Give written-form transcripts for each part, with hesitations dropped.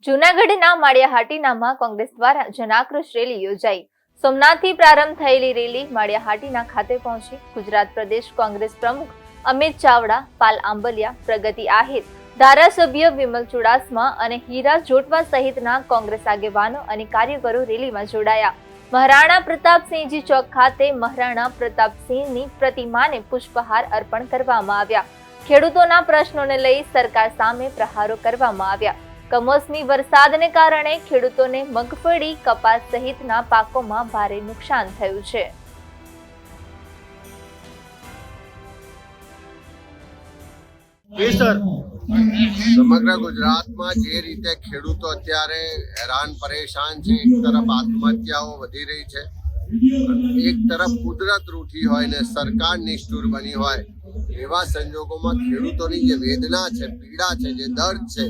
જૂનાગઢના માળિયાહાટીનામાં કોંગ્રેસ દ્વારા જનાક્રોશ રેલી યોજાઈ। સોમનાથથી પ્રારંભ થયેલી રેલી માળિયાહાટીના ખાતે પહોંચી। ગુજરાત પ્રદેશ કોંગ્રેસ પ્રમુખ અમિત ચાવડા, પાલ આંબલિયા, પ્રગતિ આહિર, ધારાસભ્ય વિમલ ચુડાસમા અને હીરા જોટવા સહિતના કોંગ્રેસ આગેવાનો અને કાર્યકરો રેલીમાં જોડાયા। મહારાણા પ્રતાપસિંહજી ચોક ખાતે મહારાણા પ્રતાપસિંહની પ્રતિમાને પુષ્પહાર અર્પણ કરવામાં આવ્યા। ખેડૂતોના પ્રશ્નોને લઈ સરકાર સામે પ્રહારો કરવામાં આવ્યા। કમોસમી વરસાદને કારણે ખેડૂતોને મગફળી, કપાસ સહિતના પાકોમાં ભારે નુકસાન થયું છે। સમગ્ર ગુજરાતમાં જે રીતે ખેડૂતો અત્યારે હેરાન પરેશાન છે, એક તરફ આત્મહત્યાઓ વધી રહી છે, એક તરફ કુદરત રૂઠી હોય ને સરકાર નિષ્ઠુર બની હોય, એવા સંજોગોમાં ખેડૂતોની જે વેદના છે, પીડા છે, જે દર્દ છે,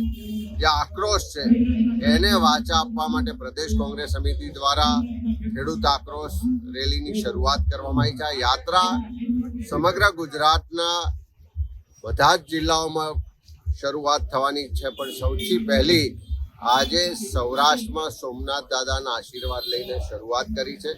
જે આક્રોશ છે, એને વાચા આપવા માટે પ્રદેશ કોંગ્રેસ સમિતિ દ્વારા ખેડૂત આક્રોશ રેલીની શરૂઆત કરવામાં આવી છે। આ યાત્રા સમગ્ર ગુજરાતના બધા જ જિલ્લાઓમાં શરૂઆત થવાની છે, પણ સૌથી પહેલી આજે સૌરાષ્ટ્રમાં સોમનાથ દાદાના આશીર્વાદ લઈને શરૂઆત કરી છે।